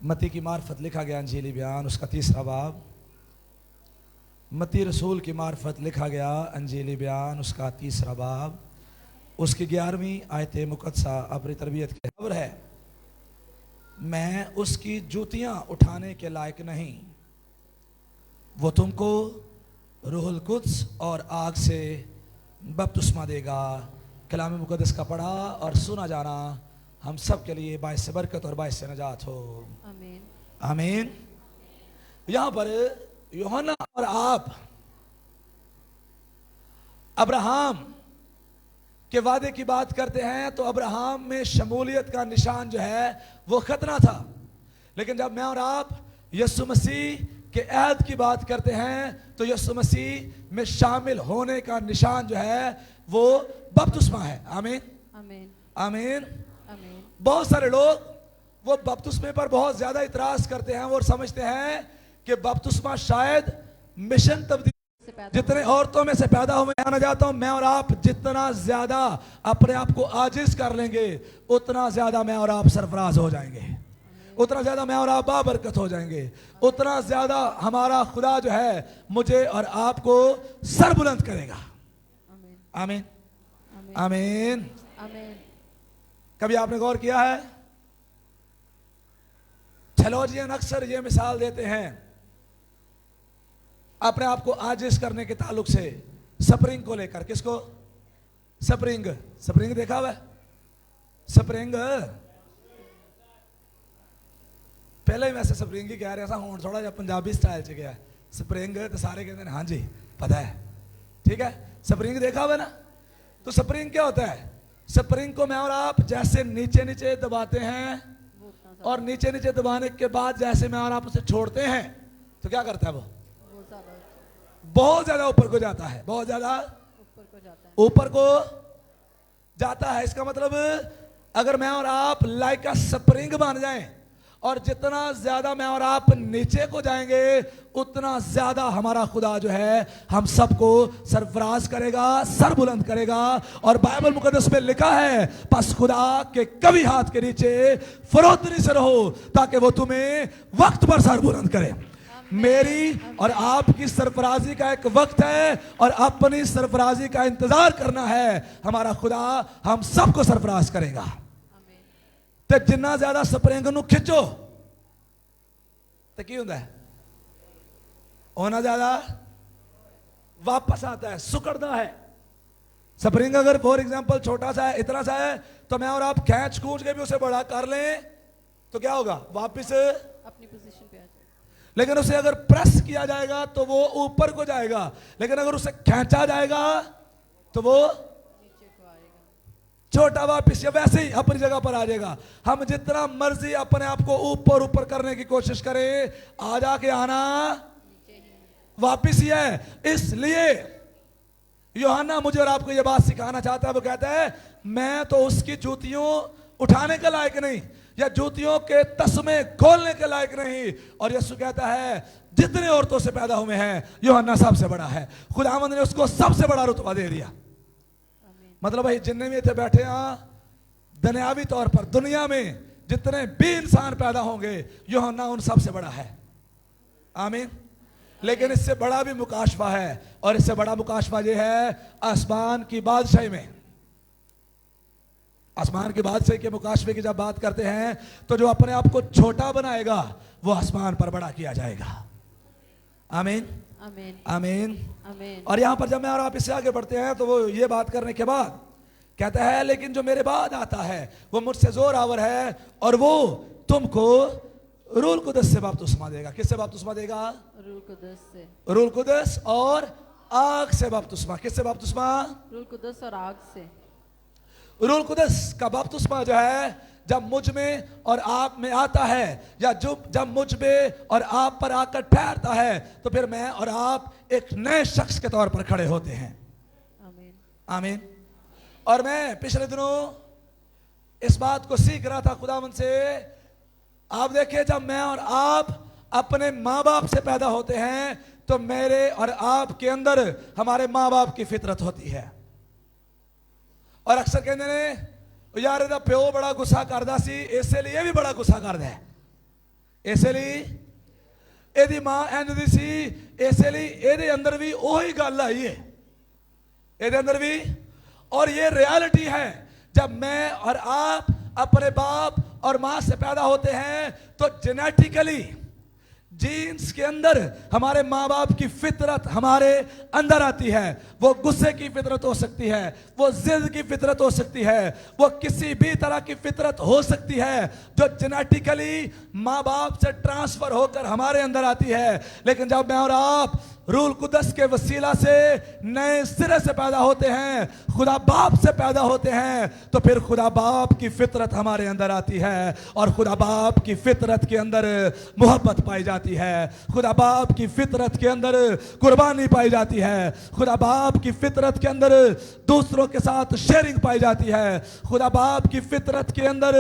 मती की मार्फत लिखा गया अंजीली बयान, उसका 3रा बाब। मती रसूल की मार्फत लिखा गया अंजीली बयान, उसका 3रा बाब, उसकी 11वीं आयत मुकद्दसा अबरी तरबियत की खबर है, मैं उसकी जूतियां उठाने के लायक नहीं, वो तुमको रूहुल कुद्स और आग से बपतिस्मा देगा। कलाम मुकद्दस का पढ़ा और सुना जाना हम सब के लिए बाइस बरकत और बाइस नजात हो। आमीन। आमीन। यहां पर यूहन्ना और आप अब्राहम के वादे की बात करते हैं, तो अब्राहम में शमूलियत का निशान जो है वो खतना था। लेकिन जब मैं और आप यीशु मसीह के ऐद की बात करते हैं, तो यीशु मसीह में शामिल होने का निशान जो है वो बपतिस्मा है। आमीन आमीन आमीन। आमीन। बहुत सारे लोग वो बपतिस्मे पर बहुत ज्यादा इतराज करते हैं और समझते हैं कि बपतिस्मा शायद मिशन तब्दील, जितने औरतों में से पैदा हुए आना जाता हूं, मैं और आप जितना ज्यादा अपने आप को आजिज कर लेंगे, उतना ज्यादा मैं और आप सरफराज हो जाएंगे, उतना ज्यादा मैं और आप बाबरकत हो जाएंगे, उतना ज्यादा हमारा खुदा जो है मुझे और आपको सरबुलंद करेगा। आमीन आमीन आमीन। कभी आपने गौर किया है, थेलोजियन अक्सर ये मिसाल देते हैं अपने आप को आजिज करने के ताल्लुक से स्प्रिंग को लेकर। किसको? स्प्रिंग। स्प्रिंग देखा हुआ है? स्प्रिंग पहले ही वैसे स्प्रिंग ही कह रहे, ऐसा हूं थोड़ा जा पंजाबी स्टाइल च गया स्प्रिंग, तो सारे कहते हैं हाँ जी पता है, ठीक है। स्प्रिंग देखा हुआ ना? तो स्प्रिंग क्या होता है? स्प्रिंग को मैं और आप जैसे नीचे नीचे दबाते हैं और नीचे नीचे दबाने के बाद जैसे मैं और आप उसे छोड़ते हैं, तो क्या करता है वो? बहुत ज्यादा ऊपर को जाता है, बहुत ज्यादा ऊपर को जाता है। इसका मतलब अगर मैं और आप लाइक का स्प्रिंग बन जाएं और जितना ज्यादा मैं और आप नीचे को जाएंगे, उतना ज्यादा हमारा खुदा जो है हम सबको सरफराज करेगा, सर बुलंद करेगा। और बाइबल मुकद्दस में लिखा है, बस खुदा के कभी हाथ के नीचे फरोतनी से रहो ताकि वो तुम्हें वक्त पर सर बुलंद करे। मेरी और आपकी सरफराजी का एक वक्त है और अपनी सरफराजी का इंतजार करना है। हमारा खुदा हम सबको सरफराज करेगा। तो जिन्ना ज्यादा स्प्रिंग नू खिंचो तो की होता है, होना ज्यादा वापस आता है, सुकड़ता है। स्प्रिंग अगर फॉर एग्जांपल छोटा सा है, इतना सा है, तो मैं और आप खींच कूच के भी उसे बड़ा कर लें तो क्या होगा? वापस अपनी पोजीशन पे आ जाए। लेकिन उसे अगर प्रेस किया जाएगा तो वो ऊपर को जाएगा, लेकिन अगर उसे खींचा जाएगा तो वो नीचे को आएगा, छोटा वापिस या वैसे ही अपनी जगह पर आ जाएगा। हम जितना मर्जी अपने आप को ऊपर ऊपर करने की कोशिश करें, आ जाके आना वापिस ही है। इसलिए यूहन्ना मुझे और आपको यह बात सिखाना चाहता है। वो कहता है मैं तो उसकी जूतियों उठाने के लायक नहीं या जूतियों के तस्मे खोलने के लायक नहीं। और यीशु कहता है जितने औरतों से पैदा हुए हैं यूहन्ना सबसे बड़ा है। खुदावंद ने उसको सबसे बड़ा रुतबा दे दिया। मतलब भाई जितने भी इतने बैठे हैं दुनियावी तौर पर, दुनिया में जितने भी इंसान पैदा होंगे यूहन्ना उन सबसे बड़ा है। आमीन। लेकिन इससे बड़ा भी मुकाशफा है, और इससे बड़ा मुकाशफा ये है आसमान की बादशाही में। आसमान की बादशाही के मुकाशफे की जब बात करते हैं तो जो अपने आप को छोटा बनाएगा वो आसमान पर बड़ा किया जाएगा। आमीन आमीन आमीन आमीन। और यहां पर जब मैं और आप इससे आगे बढ़ते हैं तो वो ये बात करने के बाद कहता है लेकिन जो मेरे बाद आता है वो मुझसे जोर आवर है और वो तुमको रूल कुदस से बपतिस्मा देगा। किससे बपतिस्मा देगा? रूल कुदस से। रूल कुदस और आग से बपतिस्मा। किससे बपतिस्मा? रूल कुदस और आग से। रूल कुदस का बपतिस्मा जो है जब मुझ में और आप में आता है, या जब मुझ में और आप पर आकर ठहरता है, तो फिर मैं और आप एक नए शख्स के तौर पर खड़े होते हैं। आमीन आमीन। और मैं पिछले दिनों इस बात को सीख रहा था खुदावंद से। आप देखिए जब मैं और आप अपने माँ बाप से पैदा होते हैं तो मेरे और आपके अंदर हमारे माँ बाप की फितरत होती है। और अक्सर कहते हैं यार ਇਹਦਾ ਪਿਓ बड़ा गुस्सा करता सी, इसलिए भी बड़ा गुस्सा करता है। ਇਸੇ ਲਈ ਇਹਦੀ ਮਾਂ ਇੰਜ ਦੀ ਸੀ, ਇਸੇ ਲਈ ਇਹਦੇ ਅੰਦਰ ਵੀ ਉਹੀ ਗੱਲ ਆਈ ਹੈ, ਇਹਦੇ अंदर भी। और ये रियलिटी है, जब मैं और आप अपने बाप और मां से पैदा होते हैं तो जेनेटिकली जीन्स के अंदर हमारे माँ बाप की फितरत हमारे अंदर आती है। वो गुस्से की फितरत हो सकती है, वो जिद की फितरत हो सकती है, वो किसी भी तरह की फितरत हो सकती है जो जेनेटिकली माँ बाप से ट्रांसफर होकर हमारे अंदर आती है। लेकिन जब मैं और आप रूल कुदस के वसीला से नए सिरे से पैदा होते हैं, खुदा बाप से पैदा होते हैं, तो फिर खुदा बाप की फितरत हमारे अंदर आती है। और खुदा बाप की फितरत के अंदर मोहब्बत पाई जाती है, खुदा बाप की फितरत के अंदर कुर्बानी पाई जाती है, खुदा बाप की फितरत के अंदर दूसरों के साथ शेयरिंग पाई जाती है, खुदा बाप की फितरत के अंदर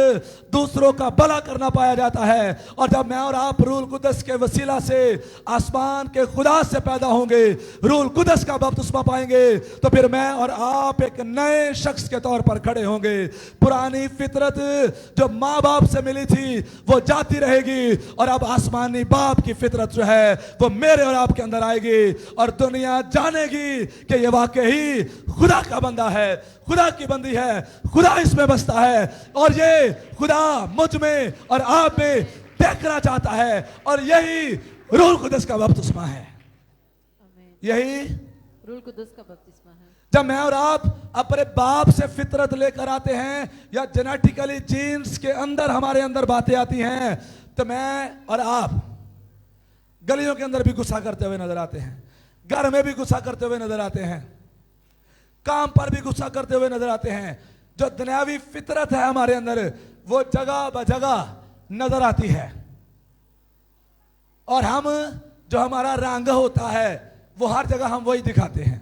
दूसरों का भला करना पाया जाता है। और जब मैं और आप रूल कुदस के वसीला से आसमान के खुदा से पैदा होंगे, रूल कुदस का बपतिस्मा पाएंगे, तो फिर मैं और आप एक नए शख्स के तौर पर खड़े होंगे। पुरानी फितरत जो माँ बाप से मिली थी वो जाती रहेगी, और अब आसमानी बाप की फितरत जो है वो मेरे और आपके अंदर आएगी, और दुनिया जानेगी कि ये वाकई खुदा का बंदा है, खुदा की बंदी है, खुदा इसमें बसता है, और ये खुदा मुझ में और आप में देखना चाहता है। और यही रूल कुदस का बपतिस्मा है, आमीन। यही रूल कुदस का बपतिस्मा है। जब मैं और आप अपने बाप से फितरत लेकर आते हैं, या जेनेटिकली जीन्स के अंदर हमारे अंदर बातें आती हैं, तो मैं और आप गलियों के अंदर भी गुस्सा करते हुए नजर आते हैं, घर में भी गुस्सा करते हुए नजर आते हैं, काम पर भी गुस्सा करते हुए नजर आते हैं। जो दुनियावी फितरत है हमारे अंदर वो जगह ब जगह नजर आती है, और हम जो हमारा रंग होता है वो हर जगह हम वही दिखाते हैं,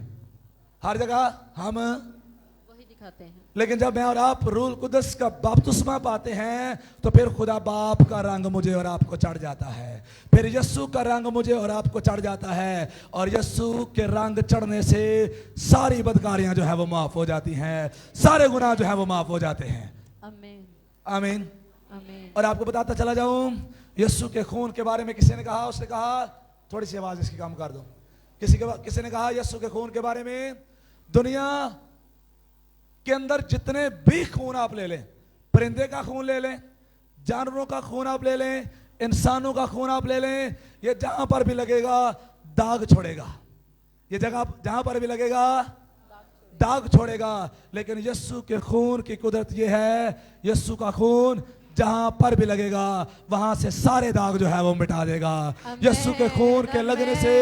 हर जगह हम वही दिखाते हैं। लेकिन जब मैं और आप रूल कुदस का बपतिस्मा पाते हैं तो फिर खुदा बाप का रंग मुझे और आपको चढ़ जाता है, फिर यस्सु का रंग मुझे और आपको चढ़ जाता है, और यस्सु के रंग चढ़ने से सारी बदकारियां जो है वो माफ हो जाती हैं, सारे गुनाह जो है वो माफ हो जाते हैं। आमीन, आमीन। आमीन। और आपको बताता चला जाऊं, यस्सु के खून के बारे में किसी ने कहा, उसने कहा, थोड़ी सी आवाज इसकी कम कर दो, किसी ने कहा यस्सु के खून के बारे में, दुनिया के अंदर जितने भी खून आप ले लें, परिंदे का खून ले लें, जानवरों का खून आप ले लें, इंसानों का खून आप ले लें, ये जहां पर भी लगेगा दाग छोड़ेगा, ये जगह जहां पर भी लगेगा दाग छोड़ेगा। लेकिन यस्सु के खून की कुदरत ये है, यस्सु का खून जहां पर भी लगेगा वहां से सारे दाग जो है वो मिटा देगा। यस्सु के खून के लगने से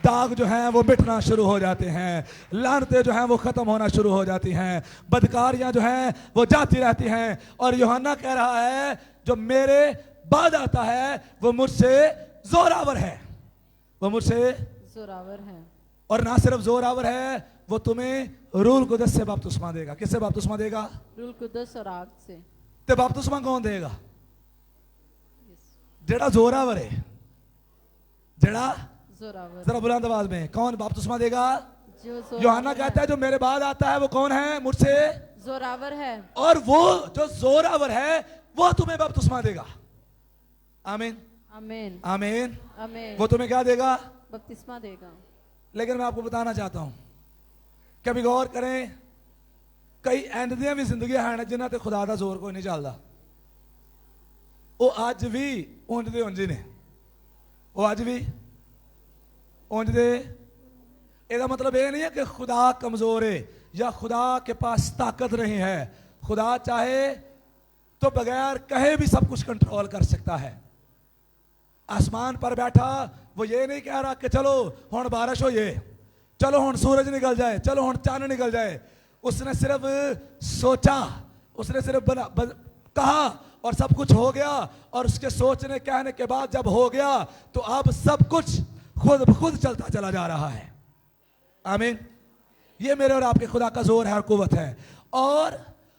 दाग जो हैं वो मिटना शुरू हो जाते हैं, लानतें जो हैं वो खत्म होना शुरू हो जाती हैं, बदकारियां जो हैं वो जाती रहती हैं। और यूहन्ना कह रहा है जो मेरे बाद आता है वो मुझसे जोरावर है, वो मुझसे जोरावर है, और ना सिर्फ जोरावर है, वो तुम्हें रूल कुदस से बपतिस्मा देगा। किससे बपतिस्मा देगा? रूल कुदस और आग से। ते बपतिस्मा कौन देगा? यस, जेड़ा जोरावर है, जेड़ा, जोरावर, जरा बुलंद आवाज में, कौन बपतिस्मा देगा? जो जोरावर यूहन्ना कहता है जो मेरे बाद आता है वो कौन है? मुझसे जोरावर है, और वो जो जोरावर है वो तुम्हें बपतिस्मा देगा। आमीन, आमीन, आमीन। आमीन। वो तुम्हें क्या देगा? बपतिस्मा देगा। लेकिन मैं आपको बताना चाहता हूं, कभी गौर करें, कई एंदियां भी जिंदगी हैं जिन्हां ते खुदा दा जोर कोई नहीं चलता, वो अज भी उंज दे उंज ने, वो अज भी उंज दे। ਇਹਦਾ मतलब ये नहीं है कि खुदा कमजोर है या खुदा के पास ताकत नहीं है। खुदा चाहे तो बगैर कहे भी सब कुछ कंट्रोल कर सकता है। आसमान पर बैठा वो ये नहीं कह रहा कि चलो हुण बारिश हो जाए, चलो हुण सूरज निकल जाए, चलो हुण चांद निकल जाए। उसने सिर्फ सोचा, उसने सिर्फ कहा और सब कुछ हो गया। और उसके सोचने कहने के बाद जब हो गया तो अब सब कुछ खुद ब खुद चलता चला जा रहा है। आमीन। ये मेरे और आपके खुदा का जोर है और कुव्वत है, और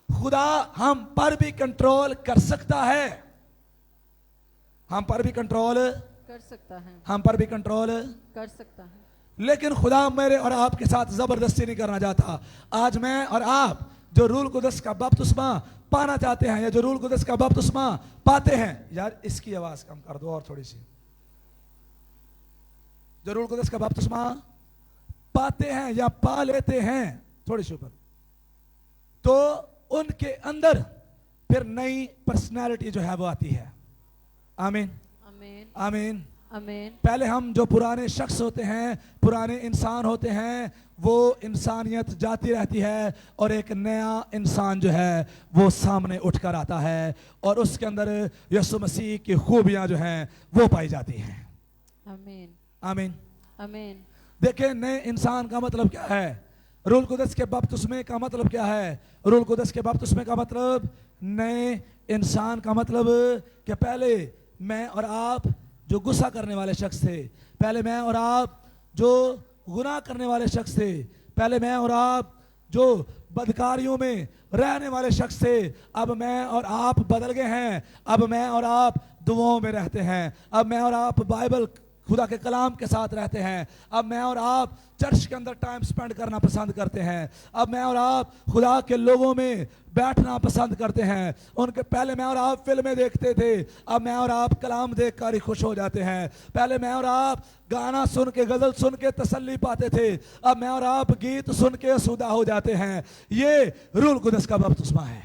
खुदा हम पर भी कंट्रोल कर सकता है, हम पर भी कंट्रोल कर सकता है, हम पर भी कंट्रोल कर सकता है। लेकिन खुदा मेरे और आपके साथ जबरदस्ती नहीं करना चाहता। आज मैं और आप जो रूल कुदस का बपतिस्मा पाना चाहते हैं या जो रूल कुदस का बपतिस्मा पाते हैं, यार इसकी आवाज कम कर दो और थोड़ी सी, जो रूल कुदस का बपतिस्मा पाते हैं या पा लेते हैं थोड़ी सी ऊपर, तो उनके अंदर फिर नई पर्सनालिटी जो है वो आती है। आमीन आमीन आमीन। आमीन। पहले हम जो पुराने शख्स होते हैं, पुराने इंसान होते हैं, वो इंसानियत जाती रहती है और एक नया इंसान जो है वो सामने उठकर आता है और उसके अंदर यीशु मसीह की खूबियां जो हैं वो पाई जाती हैं। आमीन आमीन आमीन। देखिए, नए इंसान का मतलब क्या है? रूल कुदस के बपतिस्मे का मतलब क्या है? रूल कुदस के बपतिस्मे का मतलब नए इंसान का मतलब कि पहले मैं और आप जो गुस्सा करने वाले शख्स थे, पहले मैं और आप जो गुनाह करने वाले शख्स थे, पहले मैं और आप जो बदकारियों में रहने वाले शख्स थे, अब मैं और आप बदल गए हैं। अब मैं और आप दुआओं में रहते हैं। अब मैं और आप बाइबल खुदा के कलाम के साथ रहते हैं। अब मैं और आप चर्च के अंदर टाइम स्पेंड करना पसंद करते हैं। अब मैं और आप खुदा के लोगों में बैठना पसंद करते हैं। उनके पहले मैं और आप फिल्में देखते थे, अब मैं और आप कलाम देख कर ही खुश हो जाते हैं। पहले मैं और आप गाना सुन के, गजल सुन के तसल्ली पाते थे, अब मैं और आप गीत सुन के सुधा हो जाते हैं। ये रूल कुदस का बपतिस्मा है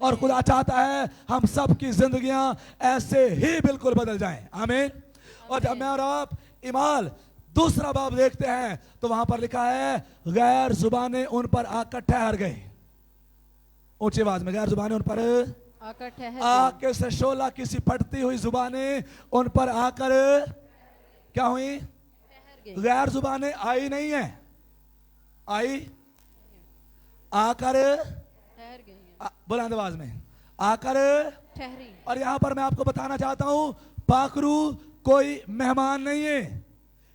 और खुदा चाहता है हम सब की जिंदगियां ऐसे ही बिल्कुल बदल जाएं। आमीन। और जब मैं और आप इमाल दूसरा बाब देखते हैं तो वहां पर लिखा है गैर जुबाने उन पर आकर ठहर गए। ऊंची आवाज में, गैर जुबाने उन पर आकर ठहर आके से शोला किसी फटती हुई जुबाने उन पर आकर क्या हुई? गई। गैर जुबाने आई नहीं है, आई आकर ठहर गई हैं। बुलंद आवाज में आकर। ठहरी। और यहां पर मैं आपको बताना चाहता हूं, पाखरू कोई मेहमान नहीं है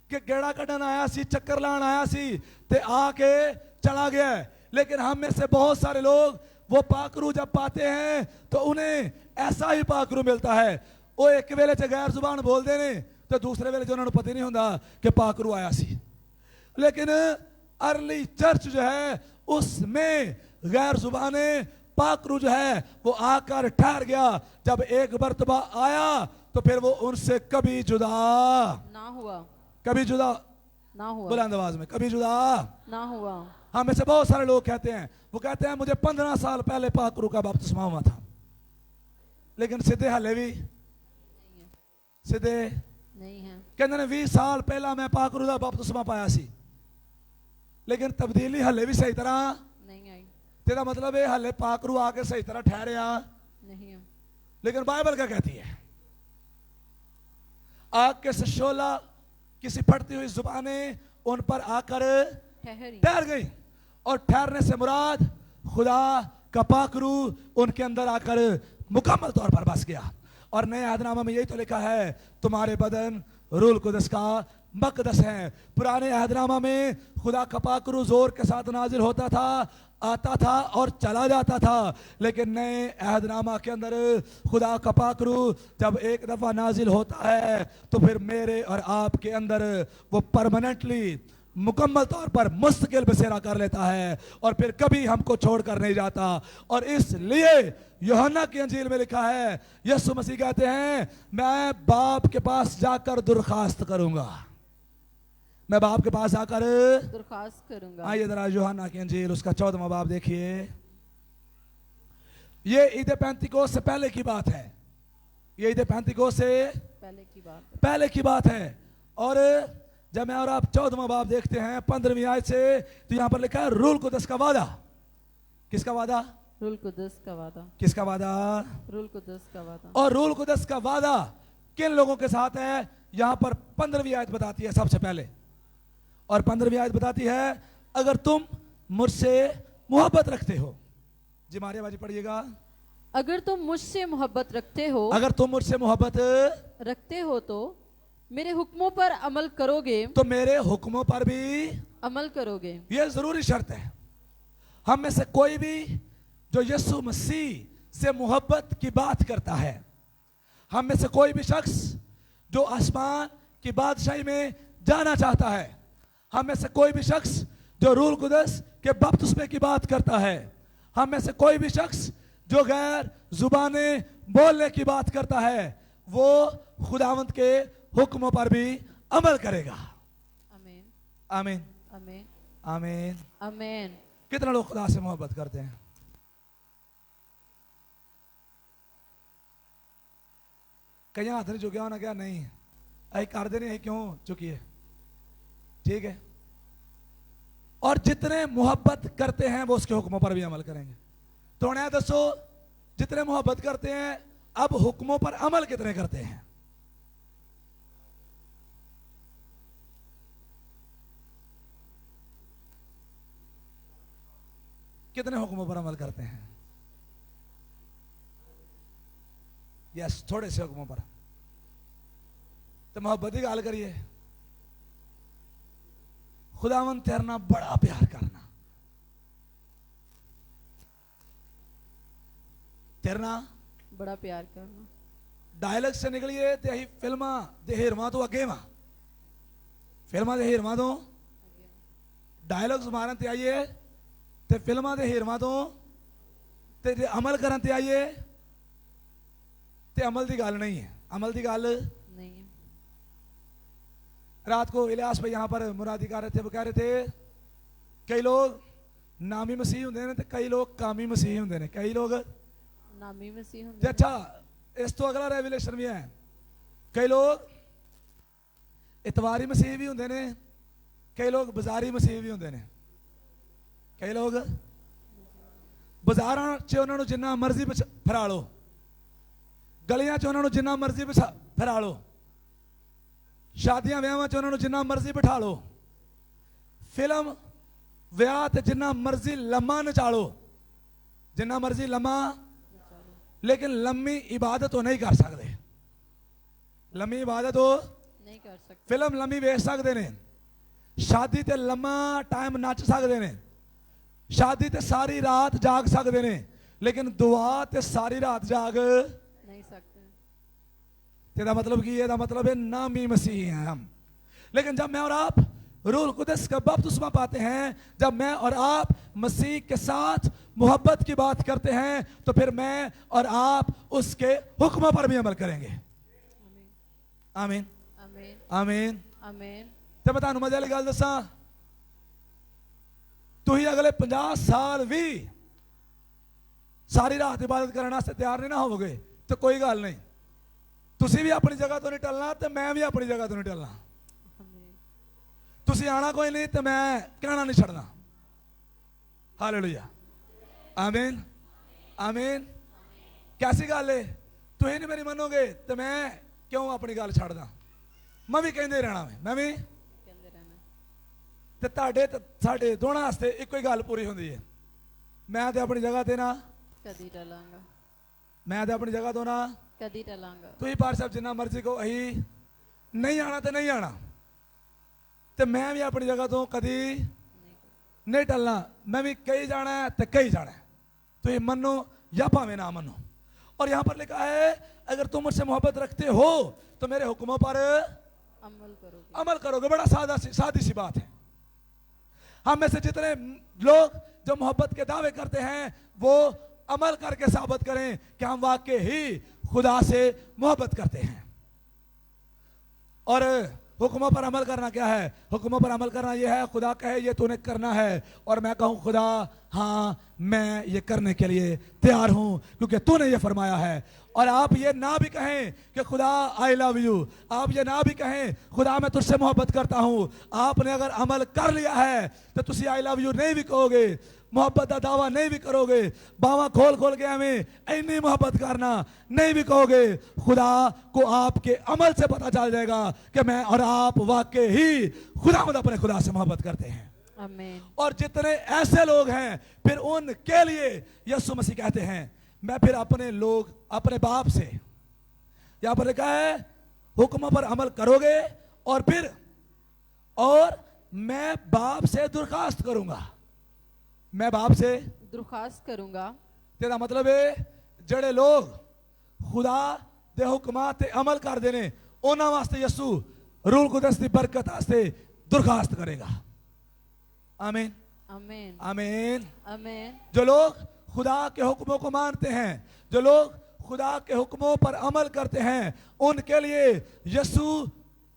कि गेड़ा कटन आया सी, चक्कर लान आया सी ते आके चला गया है। लेकिन हम में से बहुत सारे लोग वो पाखरू जब पाते हैं तो उन्हें ऐसा ही पाखरू मिलता है। वो एक वेले च गैर जुबान बोल देने तो दूसरे वेले जो उन्होंने पता नहीं होता कि पाखरू आया सी। लेकिन अर्ली चर्च जो है उसमें गैर जुबाने पाखरू जो है वो आकर ठहर गया। जब एक मर्तबा आया तो फिर वो उनसे कभी जुदा ना हुआ, कभी जुदा ना हुआ, बुलंद आवाज में, कभी जुदा ना हुआ। हम में से बहुत सारे लोग कहते हैं, वो कहते हैं मुझे 15 साल पहले पाखरू का बपतिस्मा हुआ था, लेकिन सीधे हाले भी सीधे नहीं है। कहते ने 20 साल पहला मैं पाखरू का बपतिस्मा पाया सी, लेकिन तब्दीली हाले भी सही तरह नहीं आई। तेरा मतलब है हाले पाखरू आके सही तरह ठहरे नहीं है। लेकिन बाइबल क्या कहती है? आग के से शोला किसी फटती हुई जुबाने उन पर आकर ठहरी। ठहर गई। और ठहरने से मुराद खुदा का पाखरू उनके अंदर आकर मुकम्मल तौर पर बस गया। और नए अहदनामा में यही तो लिखा है तुम्हारे बदन रूल कुदस का मकदस है। पुराने अहदनामा में खुदा का पाखरू जोर के साथ नाजिल होता था, आता था और चला जाता था। लेकिन नए अहदनामा के अंदर खुदा का पाखरू जब एक दफा नाजिल होता है तो फिर मेरे और आपके अंदर वो परमानेंटली मुकम्मल तौर पर मुस्तकिल बसेरा कर लेता है और फिर कभी हमको छोड़कर नहीं जाता। और इसलिए यूहन्ना की अंजील में लिखा है, यीशु मसीह कहते हैं मैं बाप के पास जाकर दरखास्त करूंगा, मैं बाप के पास जाकर दरखास्त करूंगा। आइए जरा यूहन्ना की अंजील उसका 14वां बाब देखिए। ये ईद पैंतीकोस से पहले की बात है, ये ईद पैंतीकोस से पहले की बात है। पहले की बात है। और जब मैं और आप 14वां बाब देखते हैं 15वीं आयत से, तो यहां पर लिखा है रूल कुदस का वादा। किसका वादा? रूल कुदस का वादा। किसका वादा? रूल कुदस का वादा। और रूल कुदस का वादा किन लोगों के साथ है? यहां पर 15वीं आयत बताती है सबसे पहले। और 15वीं आयत बताती है अगर तुम मुझसे मोहब्बत रखते हो। जी मारिया बाजी पढ़िएगा। अगर तुम मुझसे मोहब्बत रखते हो, अगर तुम मुझसे मोहब्बत रखते हो तो मेरे हुक्मों पर अमल करोगे, तो मेरे हुक्मों पर भी अमल करोगे। यह जरूरी शर्त है। हम में से कोई भी जो यीशु मसीह से मोहब्बत की बात करता है, हम में से कोई भी शख्स जो आसमान की बादशाही में जाना चाहता है, हम में से कोई भी शख्स जो रूल कुदस के बपतिस्मे की बात करता है, हम में से कोई भी शख्स जो गैर जुबाने बोलने की बात करता है, वो खुदावंत के हुक्मों पर भी अमल करेगा। आमीन आमीन आमीन आमीन। आमीन। कितने लोग खुदा से मोहब्बत करते हैं? कहीं हाथ नहीं झुके होना क्या? नहीं, अरे कर देने है, क्यों चुकी है? ठीक है। और जितने मोहब्बत करते हैं वो उसके हुक्मों पर भी अमल करेंगे। तो नया दसो, जितने मोहब्बत करते हैं अब हुक्मों पर अमल कितने करते हैं? कितने हुक्मों पर अमल करते हैं? यस, थोड़े से हुक्मों पर। तो मोहब्बत की गाल करिए। खुदावन तेरना बड़ा प्यार करना, तेरना बड़ा प्यार करना। डायलॉग से निकलिए ते ही फिल्मा दे हिरमा तो अगे वा, फिल्मा दे हिरमा तो डायलॉग्स मारन ते आइए, ते फिल्मा दे हिरमा तो ते जे अमल करन ते आइए, ते अमल दी गल नहीं है, अमल दी गल नहीं है। रात को इलियास भाई यहाँ पर मुरादी कर रहे थे, वो कह रहे थे कई लोग नामी मसीह होंगे ने, कई लोग कामी मसीह होंगे ने, कई लोग नामी मसीह ते अच्छा इस तो अगला रेवलेशन भी है, कई लोग इतवारी मसीह भी होंगे ने, कई लोग बाजारी मसीह भी होंगे ने, कई लोग बाजारां च उन्होंने जिन्ना मर्जी फिरा लो, गलियां च उन्होंने जिन्ना मर्जी फिरा लो, शादियां विआहां च उन्होंने जिन्ना मर्जी बिठा लो, फिल्म विआह ते जिन्ना मर्जी लम्मा नचालो, जिन्ना मर्जी लम्मा, लेकिन लम्मी इबादत तो नहीं कर सकते। लम्मी इबादत तो नहीं कर सकते। फिल्म लम्मी वेच सकते ने, शादी ते लम्मा टाइम नच सकते ने, शादी ते सारी रात जाग सकते ने, लेकिन दुआ ते सारी रात जाग नहीं सकते। तेरा मतलब की है? मतलब है नामी मसीह हैं हम। लेकिन जब मैं और आप रूह कुदस का बपतिस्मा पाते हैं, जब मैं और आप मसीह के साथ मोहब्बत की बात करते हैं, तो फिर मैं और आप उसके हुक्मों पर भी अमल करेंगे। आमीन आमीन आमीन आमीन। तो मैं मजे वाली गल दसा, तुही अगले 50 साल भी सारी रात इबादत करने वास्ते तैयार नहीं ना होवोगे तो कोई गल नहीं, तुसी भी अपनी जगह तो नहीं टलना, तो मैं भी अपनी जगह तो नहीं टलना। तुसी आना कोई नहीं, तो मैं कहना नहीं छड़ना। हालेलुया आमीन आमीन। कैसी गल है? तुही नहीं मेरी मनोगे तो मैं क्यों अपनी गल छड़ दा? मैं भी कहते रहना, मैं भी कहते रहना। ते ताड़े ते साडे दोनों वास्ते इको ही गल पूरी होंदी है। मैं ते अपनी जगह ते ना कदी टलांगा, मैं ते अपनी जगह तो ना, कदी टलांगा। तुही पार साहब जिन्ना मर्जी को अही नहीं आना तो नहीं आना, ते मैं भी अपनी जगह तो कदी नहीं टलना। मैं भी कहीं जाना है तो कहीं जाना है, तो ये मनो या भावे ना मनो। और यहाँ पर लिखा है अगर तुम मुझसे मोहब्बत रखते हो तो मेरे हुक्मों पर अमल करोगे। बड़ा सादी सी बात है। हम में से जितने लोग जो मोहब्बत के दावे करते हैं वो अमल करके साबित करें कि हम वाकई ही खुदा से मोहब्बत करते हैं। और हुक्मों पर अमल करना क्या है? हुक्मों पर अमल करना यह है, खुदा कहे ये तूने करना है और मैं कहूँ खुदा हाँ मैं ये करने के लिए तैयार हूँ क्योंकि तूने ये फरमाया है। और आप ये ना भी कहें कि खुदा आई लव यू, आप ये ना भी कहें खुदा मैं तुझसे मोहब्बत करता हूँ, आपने अगर अमल कर लिया है तो तुसी आई लव यू नहीं भी कहोगे, मोहब्बत का दावा नहीं भी करोगे, बावा खोल खोल के हमें इतनी मोहब्बत करना नहीं भी कहोगे, खुदा को आपके अमल से पता चल जाएगा कि मैं और आप वाकई ही खुदा अपने खुदा से मोहब्बत करते हैं। आमीन। और जितने ऐसे लोग हैं फिर उनके लिए यीशु मसीह कहते हैं मैं फिर अपने लोग अपने बाप से, यहां पर लिखा है हुक्मों पर अमल करोगे और फिर और मैं बाप से दरखास्त करूंगा, मैं बाप से दरखास्त करूंगा। तेरा मतलब है जड़े लोग खुदा दे हुक्मां ते अमल कर देने उन्हां वास्ते यसू रूह कुदस दी बरकत वास्ते दुर्खास्त करेगा। आमीन, आमीन, आमीन। आमीन। जो लोग खुदा के हुक्मों को मानते हैं, जो लोग खुदा के हुक्मों पर अमल करते हैं, उनके लिए यीशु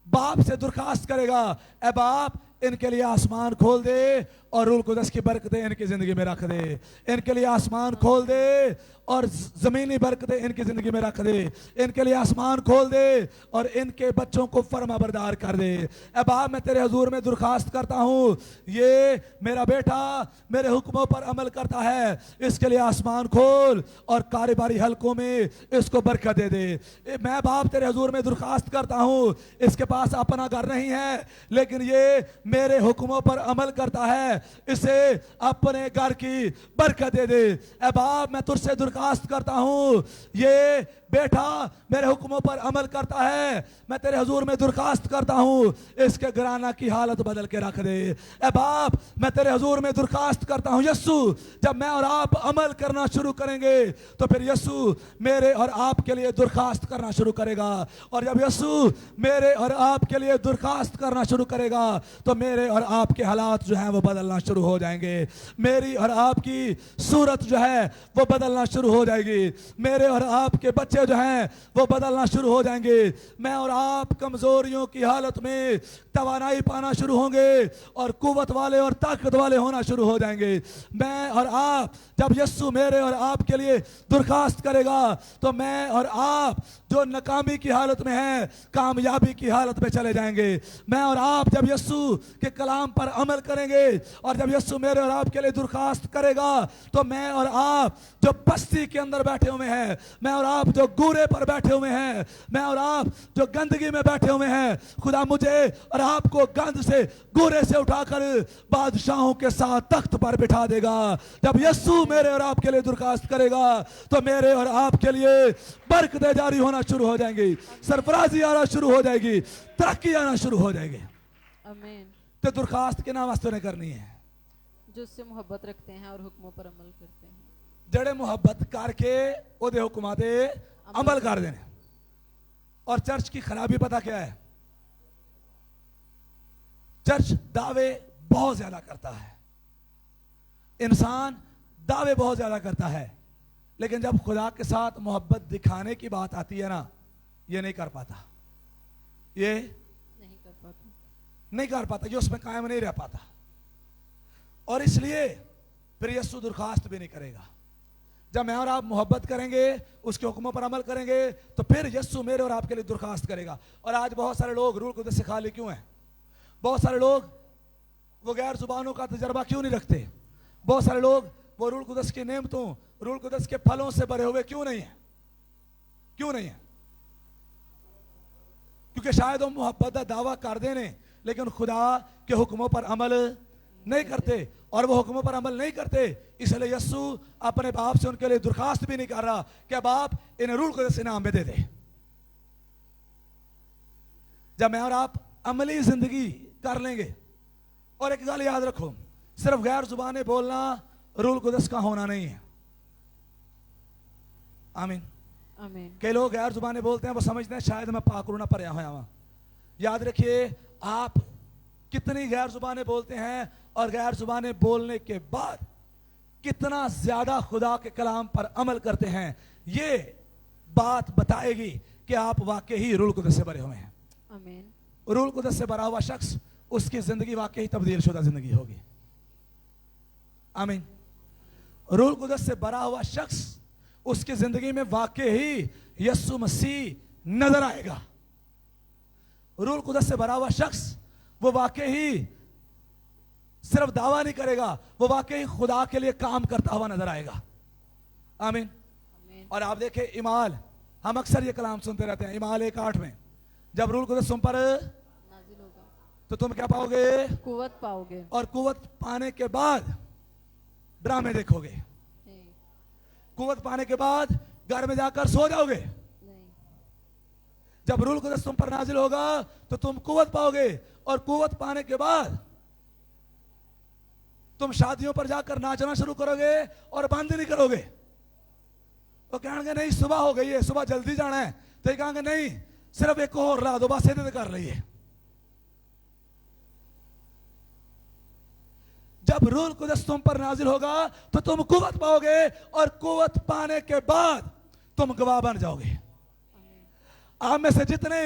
बाप से दुर्खास्त करेगा, ए बाप इनके लिए आसमान खोल दे और रूल कुदस की बरकतें इनकी जिंदगी में रख दे। इनके लिए आसमान खोल दे और जमीनी बरकतें इनकी जिंदगी में रख दे। इनके लिए आसमान खोल दे और इनके बच्चों को फरमाबरदार कर दे। ए बाप मैं तेरे हुजूर में दुर्खास्त करता हूँ, ये मेरा बेटा मेरे हुक्मों पर अमल करता है, इसके लिए आसमान खोल और कारोबारी हलकों में इसको बरकत दे दे। मैं बाप तेरे हुजूर में दुर्खास्त करता हूँ, इसके पास अपना घर नहीं है लेकिन ये मेरे हुक्मों पर अमल करता है, इसे अपने घर की बरकत दे दे। ए बाप मैं तुझसे दुर्खास्त करता हूं, ये बेटा मेरे हुक्मों पर अमल करता है, मैं तेरे हुजूर में दुर्खास्त करता हूं, इसके घराना की हालत बदल के रख दे। ए बाप मैं तेरे हुजूर में दुर्खास्त करता हूं यीशु, जब मैं और आप अमल करना शुरू करेंगे तो फिर यीशु मेरे और आपके लिए दुर्खास्त करना शुरू करेगा, और जब यीशु मेरे और आपके लिए दुर्खास्त करना शुरू करेगा तो मेरे और आपके हालात जो हैं वो बदलना शुरू हो जाएंगे। मेरी और आपकी सूरत जो है वो बदलना शुरू हो जाएगी। मेरे और आपके बच्चे जो हैं वो बदलना शुरू हो जाएंगे। मैं और आप कमजोरियों की हालत में तवानाई पाना शुरू होंगे और कुव्वत वाले और ताकत वाले होना शुरू हो जाएंगे। मैं और आप जब यीशु मेरे और आपके लिए दुर्खास्त करेगा तो मैं और आप जो नाकामी की हालत में हैं कामयाबी की हालत में चले जाएंगे। मैं और आप जब यीशु के कलाम पर अमल करेंगे और जब यीशु मेरे और आपके लिए दुर्खास्त करेगा तो मैं और आप जो बस्ती के अंदर बैठे हुए हैं, मैं और आप जो गूरे पर बैठे हुए हैं, मैं और आप जो गंदगी में बैठे हुए हैं, खुदा मुझे और आपको गंद से गूरे से उठाकर बादशाहों के साथ तख्त पर बिठा देगा। जब यीशु मेरे और आपके लिए दुर्खास्त करेगा तो मेरे और आपके लिए बरकतें जारी होना शुरू हो जाएंगी, सरफराजी आना शुरू हो जाएगी, तरक्की आना शुरू हो जाएगी। आमीन। तो दुर्खास्त के नाम वास्ते ने करनी है जो उससे मोहब्बत रखते हैं और हुक्मों पर अमल करते हैं। जड़े मुहब्बत करके ओदे हुक्मां ते अमल कर देने। और चर्च की खराबी पता क्या है? चर्च दावे बहुत ज्यादा करता है, इंसान दावे बहुत ज्यादा करता है, लेकिन जब खुदा के साथ मोहब्बत दिखाने की बात आती है ना, ये नहीं कर पाता, ये नहीं कर पाता, ये उसमें कायम नहीं रह पाता। और इसलिए फिर यीशु दुर्खास्त भी नहीं करेगा। जब मैं और आप मोहब्बत करेंगे, उसके हुक्मों पर अमल करेंगे, तो फिर यीशु मेरे और आपके लिए दुर्खास्त करेगा। और आज बहुत सारे लोग रूल कुदस से खाली क्यों हैं? बहुत सारे लोग वो गैर जुबानों का तजर्बा क्यों नहीं रखते? बहुत सारे लोग वो रूल कुदस की नेमतों, रूल कुदस के फलों से भरे हुए क्यों नहीं है? क्यों नहीं है? क्योंकि शायद वो मोहब्बत का दावा कर देने लेकिन खुदा के हुक्मों पर अमल नहीं करते, और वो हुक्मों पर अमल नहीं करते, इसलिए यीशु अपने बाप से उनके लिए दुर्खास्त भी नहीं कर रहा कि बाप इन्हें रूल कुदस इनाम में दे दे। जब मैं और आप अमली जिंदगी कर लेंगे, और एक गल याद रखो, सिर्फ गैर जुबाने बोलना रूल कुदस का होना नहीं है। आमीन, आमीन। कई लोग गैर जुबाने बोलते हैं, वो समझते हैं शायद मैं पाकरूना पर आया हूं। याद रखिए, आप कितनी गैर जुबाने बोलते हैं और गैर जुबाने बोलने के बाद कितना ज्यादा खुदा के कलाम पर अमल करते हैं, ये बात बताएगी कि आप वाकई ही रूल कुदस से भरे हुए हैं। आमीन। रूल कुदस से भरा हुआ शख्स, उसकी जिंदगी वाकई तब्दील शुदा जिंदगी होगी। आमीन। रूल कुदस से भरा हुआ शख्स, उसकी जिंदगी में वाकई ही यीशु मसीह नजर आएगा। रूल कुदस से भरा हुआ शख्स वो वाकई ही सिर्फ दावा नहीं करेगा, वो वाकई खुदा के लिए काम करता हुआ नजर आएगा। आमीन। और आप देखें इमाल, हम अक्सर ये कलाम सुनते रहते हैं, इमाल 1:8 में, जब रूल कुदस तुम पर नाज़िल होगा तो तुम क्या पाओगे? कुव्वत पाओगे। और कुव्वत पाने के बाद ड्रामे देखोगे। नहीं, कुव्वत पाने के बाद घर में जाकर सो जाओगे। नहीं। जब रूल कुदस तुम पर नाजिल होगा तो तुम कुव्वत पाओगे, और कुव्वत पाने के बाद तुम शादियों पर जाकर नाचना शुरू करोगे और बंद नहीं करोगे। तो कहेंगे नहीं सुबह हो गई है, सुबह जल्दी जाना है, तो ये कहेंगे नहीं सिर्फ एक और ला दो, बस ये कर रही है। जब रूह कुदस तुम पर नाजिल होगा तो तुम कुव्वत पाओगे, और कुव्वत पाने के बाद तुम गवाह बन जाओगे। आप में से जितने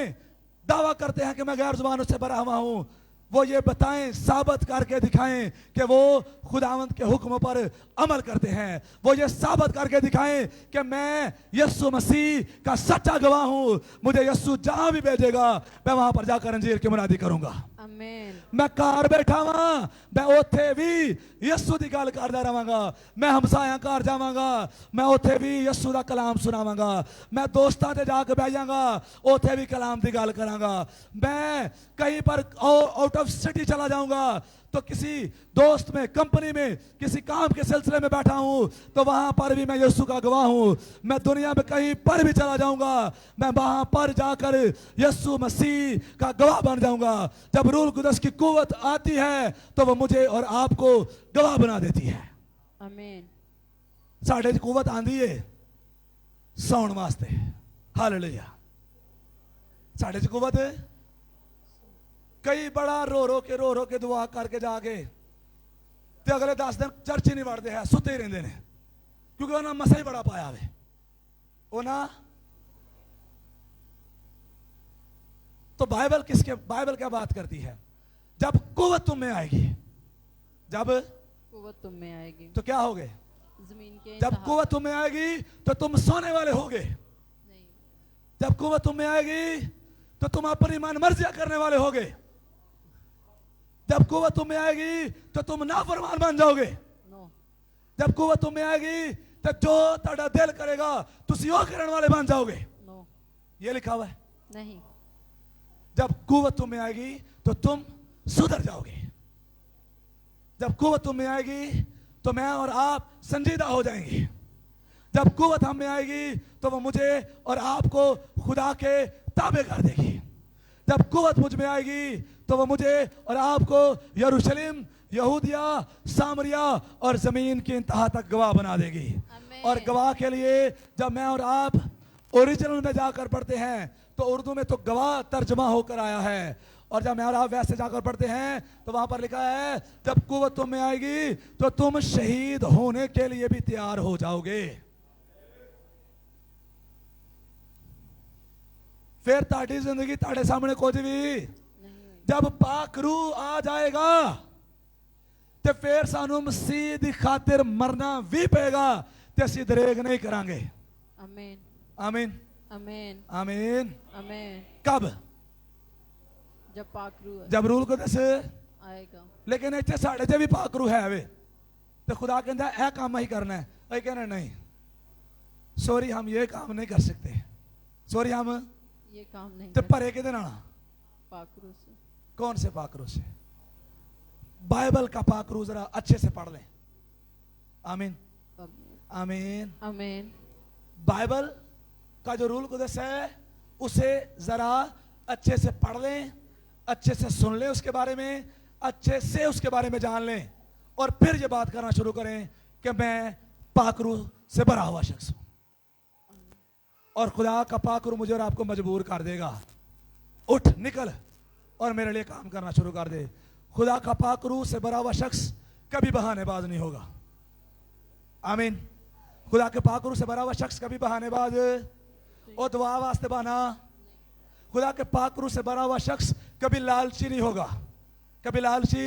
दावा करते हैं कि मैं गैर जुबानों से भरा हुआ हूं, वो ये बताएं, साबित करके दिखाएं कि वो खुदावंद के हुक्म पर अमल करते हैं। वो ये साबित करके दिखाएं कि मैं यीशु मसीह का सच्चा गवाह हूं। मुझे यीशु जहां भी भेजेगा मैं वहां पर जाकर अंजीर की मुनादी करूंगा। आमीन। मैं कार बैठा हुआ, मैं उथे भी यीशु की गल करदा रहांगा। मैं हमसाया घर जावांगा, मैं उथे भी यीशु का कलाम सुनावांगा। मैं दोस्तां ते जाके बह जाऊंगा, उथे भी कलाम की गल करांगा। मैं कहीं पर आउट ऑफ सिटी चला जाऊंगा तो किसी दोस्त में, कंपनी में, किसी काम के सिलसिले में बैठा हूं तो वहां पर भी मैं यीशु का गवाह हूं। मैं दुनिया में कहीं पर भी चला जाऊंगा, मैं वहां पर जाकर यीशु मसीह का गवाह बन जाऊंगा। जब रूह कुदस की कुव्वत आती है तो वह मुझे और आपको गवाह बना देती है। आमीन। साढ़े च कुव्वत आंदी है सौण वास्ते, हालेलुया। साढ़े च कुव्वत कई बड़ा रो रो के दुआ करके जाके ते अगले 10 दिन चर्च ही नहीं वड़ते हैं, सुते ही रहते हैं, क्योंकि उन्हें मसा ही बड़ा पाया वे। तो बाइबल क्या बात करती है? जब कुव्वत तुम में आएगी, जब कुव्वत तुम में आएगी तो क्या होगे? जमीन के जब कुव्वत तुम में आएगी तो तुम सोने वाले होगे। नहीं। जब कुव्वत तुम में आएगी तो तुम अपनी मन मर्जियां करने वाले होगे। जब कुव्वत तुम में आएगी तो तुम नाफरमान बन जाओगे। नो। जब कुव्वत तुम में आएगी तो जो ਤੁਹਾਡਾ दिल करेगा तुसी वो करने वाले बन जाओगे। नो। ये लिखा हुआ है। नहीं। जब कुव्वत तुम में आएगी तो तुम सुधर जाओगे। जब कुव्वत तुम में आएगी तो मैं और आप संजीदा हो जाएंगे। जब कुव्वत हम में आएगी तो वो मुझे और आपको खुदा के ताबे कर देगी। जब कुव्वत मुझ में आएगी तो वो मुझे और आपको यरूशलेम, यहूदिया, सामरिया और जमीन की इंतहा तक गवाह बना देगी। और गवाह के लिए जब मैं और आप ओरिजिनल में जाकर पढ़ते हैं तो उर्दू में तो गवाह तर्जमा होकर आया है, और जब मैं और आप वैसे जाकर पढ़ते हैं तो वहां पर लिखा है जब कुव्वत तुम में आएगी तो तुम शहीद होने के लिए भी तैयार हो जाओगे। फिर ताड़ी जिंदगी ताड़े सामने कुछ भी जब पाक रूह आ जाएगा तो फिर सानू मसीह दी खातिर मरना भी पेगा ते असीं दरेग नहीं करांगे। आमीन। आमीन। आमीन। आमीन। आमीन। कब? जब पाक रूह जब रूह कुदस आएगा। लेकिन इतने साढ़े च भी पाक रूह है वे तो खुदा कहता है यह काम ही करना है। अभी कहना नहीं, सॉरी हम ये काम नहीं कर सकते, सॉरी हम ये काम नहीं तो कर भरे किदे नाल? पाक रूह से। कौन से पाक रूह से? बाइबल का पाक रूह जरा अच्छे से पढ़ लें। आमीन। आमीन। आमीन। बाइबल का जो रूल कुदस है उसे जरा अच्छे से पढ़ लें, अच्छे से सुन लें, उसके बारे में अच्छे से उसके बारे में जान लें, और फिर ये बात करना शुरू करें कि मैं पाक रूह से भरा हुआ शख्स हूं और खुदा का पाक रूह मुझे और आपको मजबूर कर देगा। उठ निकल और मेरे लिए काम करना शुरू कर दे। खुदा का पाक रूह से भरा हुआ शख्स कभी बहानेबाज नहीं होगा। आमीन। खुदा के पाक रूह से भरा हुआ शख्स कभी बहानेबाज और दुआ वास्ते बहाना। खुदा के पाक रूह से भरा हुआ शख्स कभी लालची नहीं होगा, कभी लालची।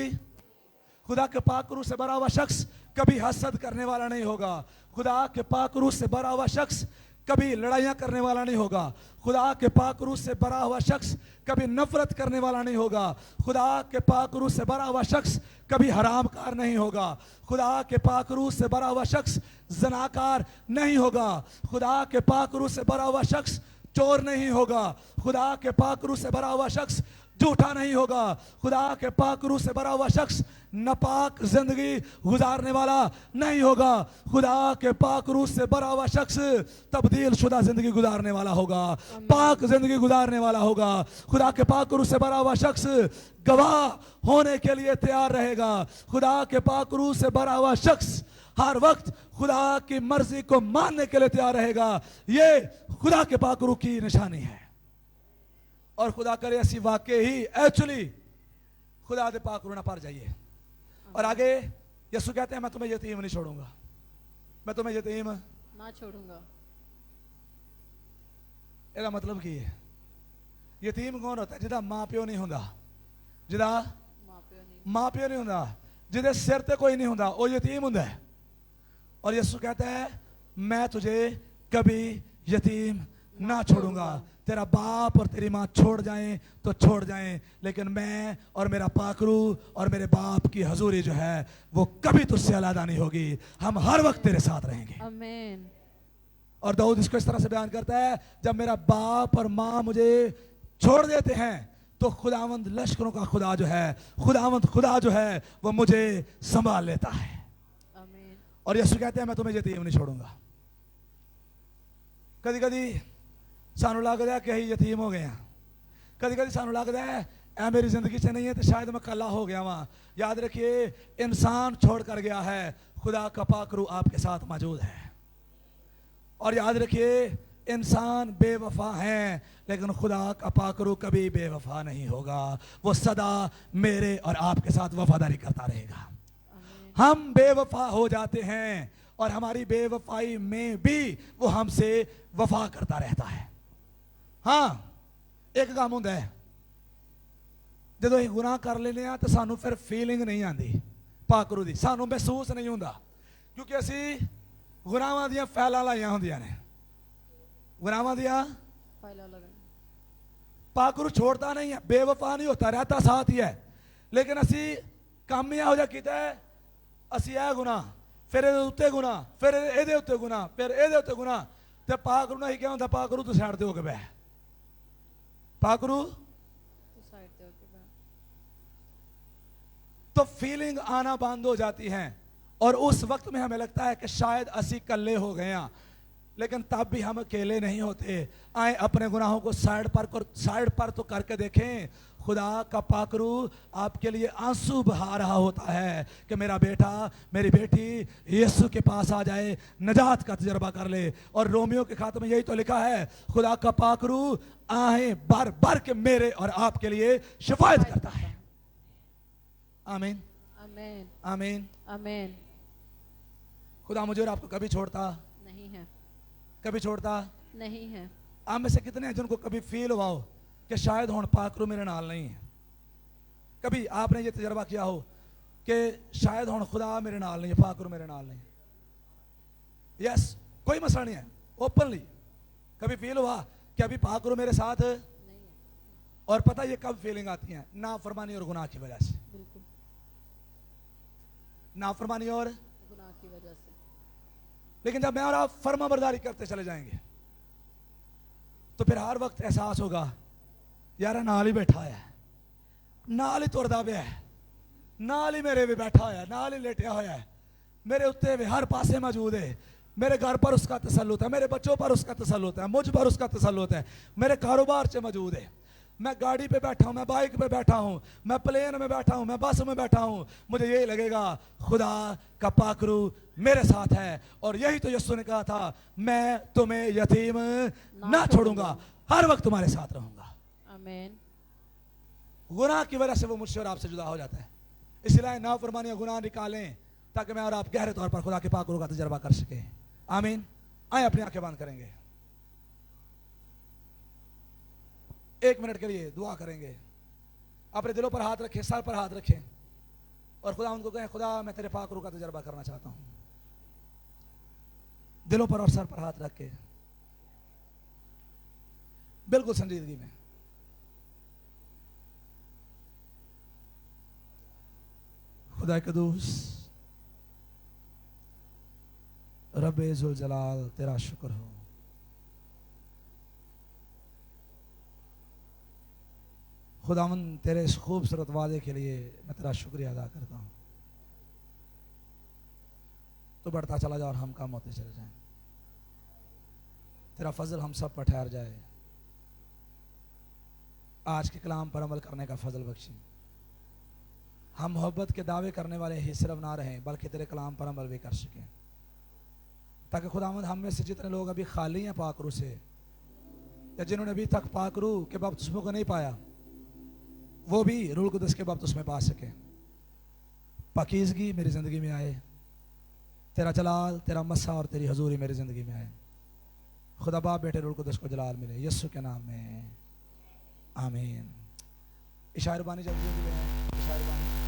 खुदा के पाक रूह से भरा हुआ शख्स कभी हसद करने वाला नहीं होगा। खुदा के पाक रूह से भरा हुआ शख्स कभी लड़ाइयां करने वाला नहीं होगा। खुदा के पाक रूह से भरा हुआ शख्स कभी नफरत करने वाला नहीं होगा। खुदा के पाक रूह से भरा हुआ शख्स कभी हरामकार नहीं होगा। खुदा के पाक रूह से भरा हुआ शख्स जनाकार नहीं होगा। खुदा के पाक रूह से भरा हुआ शख्स चोर नहीं होगा। खुदा के पाक रूह से भरा हुआ शख्स झूठा नहीं होगा। खुदा के पाक रूह से भरा हुआ शख्स नापाक जिंदगी गुजारने वाला नहीं होगा। खुदा के पाक रूह से भरा हुआ शख्स तब्दील शुदा जिंदगी गुजारने वाला होगा, पाक जिंदगी गुजारने वाला होगा। खुदा के पाक रूह से भरा हुआ शख्स गवाह होने के लिए तैयार रहेगा। खुदा के पाक रूह से भरा हुआ शख्स हर वक्त खुदा की मर्जी को मानने के लिए तैयार रहेगा। ये खुदा के पाक रूह की निशानी है। और खुदा करे ऐसी वाकई ही एक्चुअली खुदा दे पाक रूह ना पर जाइए। और आगे यीशु कहते हैं मैं तुम्हें यतीम नहीं छोड़ूंगा, मैं तुम्हें यतीम ना छोड़ूंगा। ਇਹਦਾ मतलब ਕੀ ਹੈ? ਯਤੀਮ ਕੌਣ ਹੁੰਦਾ? ਜਿਹਦਾ ਮਾਂ ਪਿਓ ਨਹੀਂ ਹੁੰਦਾ, ਜਿਹਦਾ ਮਾਂ ਪਿਓ नहीं ਹੁੰਦਾ, ਜਿਹਦੇ ਸਿਰ ਤੇ कोई नहीं ਹੁੰਦਾ, वो यतीम ਹੁੰਦਾ है। और यीशु कहता है मैं तुझे कभी यतीम ना छोड़ूंगा। तेरा बाप और तेरी माँ छोड़ जाएं तो छोड़ जाएं, लेकिन मैं और मेरा पाकरू और मेरे बाप की हजूरी जो है वो कभी तुझसे अलग नहीं होगी। हम हर वक्त तेरे साथ रहेंगे। आमीन। और दाऊद इसको इस तरह से बयान करता है, जब मेरा बाप और माँ मुझे छोड़ देते हैं तो खुदावंद लश्करों का खुदा जो है, खुदावंद खुदा जो है वो मुझे संभाल लेता है। आमीन। और यीशु कहते हैं मैं तुम्हें यतीम नहीं छोड़ूंगा। कभी कभी सानू लगता है कि ਅਸੀਂ यतीम हो गए हैं, कभी कभी सानू लगता है ऐ मेरी जिंदगी से नहीं है तो शायद मैं कला हो गया वहां। याद रखिए इंसान छोड़ कर गया है, खुदा का पाकरू आपके साथ मौजूद है। और याद रखिए इंसान बेवफा हैं, लेकिन खुदा का पाकरू कभी बेवफा नहीं होगा। वो सदा मेरे और आपके साथ वफादारी करता रहेगा। हम बेवफा हो जाते हैं और हमारी बेवफाई में भी वो हमसे वफा करता रहता है। हाँ, एक काम होता है ਜਦੋਂ ਅਸੀਂ ਗੁਨਾਹ ਕਰ ਲੈਂਦੇ ਆ ਤਾਂ ਸਾਨੂੰ ਫਿਰ ਫੀਲਿੰਗ ਨਹੀਂ ਆਉਂਦੀ ਪਾਕਰੂ ਦੀ, ਸਾਨੂੰ ਮਹਿਸੂਸ ਨਹੀਂ ਹੁੰਦਾ, ਕਿਉਂਕਿ ਅਸੀਂ ਗੁਨਾਹਾਂ ਦੀਆਂ ਫੈਲਾਂ ਲਾਈਆਂ ਹੁੰਦੀਆਂ ਨੇ। गुनाहों दिया पाकरू छोड़ता नहीं है, बेवफा नहीं होता, रहता साथ ही है। लेकिन असी काम यह हो जा किया है, असी यह गुना फिर उत्ते गुना फिर ये उत्ते गुना फिर ये उत्ते गुना, तो पाकरू ने क्या होता, पाकरू तू साइड हो के बह, पाकरू तो फीलिंग आना बंद हो जाती है। और उस वक्त में हमें लगता है कि शायद असी कल्ले हो गए हैं, लेकिन तब भी हम अकेले नहीं होते। आए अपने गुनाहों को साइड पर तो करके देखें। खुदा का पाकरू आपके लिए आंसू बहा रहा होता है कि मेरा बेटा मेरी बेटी यीशु के पास आ जाए, नजात का तजर्बा कर ले। और रोमियो के खाते में यही तो लिखा है, खुदा का पाकरू आहे बार बार के मेरे और आपके लिए शिफायत करता है। आमीन आमीन आमीन आमीन। खुदा मुझे और आपको कभी छोड़ता नहीं है, कभी छोड़ता नहीं है। आप में से कितने हैं जिनको कभी फील हुआ हो कि शायद हुण पाकरू मेरे नाल नहीं है? कभी आपने ये तजर्बा किया हो कि शायद हुण खुदा मेरे नाल नहीं है, पाकरू मेरे नाल नहीं है? यस, कोई मसला नहीं है, ओपनली कभी फील हुआ कि अभी पाकरू मेरे साथ नहीं है? और पता ये कब फीलिंग आती है? नाफरमानी और गुनाह की वजह से। बिल्कुल, नाफरमानी और गुनाह की वजह से। लेकिन जब मैं और आप फर्मा बरदारी करते चले जाएंगे तो फिर हर वक्त एहसास होगा, यार नाल ही बैठा है, नाल ही तुरदा पिया है, नाल ही मेरे भी बैठा है, नाल ही लेटिया होया है, मेरे उत्ते भी हर पासे मौजूद है। मेरे घर पर उसका तसल्लुत है, मेरे बच्चों पर उसका तसल्लुत है, मुझ पर उसका तसल्लुत है, मेरे कारोबार से मौजूद है। मैं गाड़ी पे बैठा हूं, मैं बाइक पे बैठा हूं, मैं प्लेन में बैठा हूं, मैं बस में बैठा हूं, मुझे यही लगेगा खुदा का पाकरू मेरे साथ है। और यही तो यीशु ने कहा था, मैं तुम्हें यतीम ना छोड़ूंगा, हर वक्त तुम्हारे साथ रहूंगा। आमीन। गुनाह की वजह से वो मुझसे और आपसे जुदा हो जाता है। इसलिए नाफरमानी गुनाह निकालें ताकि मैं और आप गहरे तौर पर खुदा के पाकरू का तजर्बा कर सके। आमीन। आए अपनी आंखें बंद करेंगे, 1 मिनट के लिए दुआ करेंगे। अपने दिलों पर हाथ रखें, सर पर हाथ रखें और खुदा उनको कहें, खुदा मैं तेरे पाकरू का तजर्बा करना चाहता हूं। दिलों पर और सर पर हाथ रख के बिल्कुल संजीदगी में खुदा कदूस रब्बे जुल जलाल तेरा शुक्र हो। खुदावन तेरे इस खूबसूरत वादे के लिए मैं तेरा शुक्रिया अदा करता हूँ। तो बढ़ता चला जाए और हम काम होते चले जाएं, तेरा फजल हम सब पर ठहर जाए। आज के कलाम पर अमल करने का फजल बख्शी। हम मोहब्बत के दावे करने वाले ही सिर्फ ना रहें बल्कि तेरे कलाम पर अमल भी कर सकें, ताकि खुदावंद हम में से जितने लोग अभी खाली हैं पाकरू से, या जिन्होंने अभी तक पाकरू के बपतिस्मों को नहीं पाया, वो भी रूह कुदस के बपतिस्मे पा सके। पाकीज़गी मेरी ज़िंदगी में आए, तेरा जलाल, तेरा मसा और तेरी हजूरी मेरी ज़िंदगी में आए। खुदा बाप बेटे रूह कुद्दुस को जलाल मिले यीशु के नाम में, आमीन। इशार बानी जल्दी जल्दी, इशार बानी।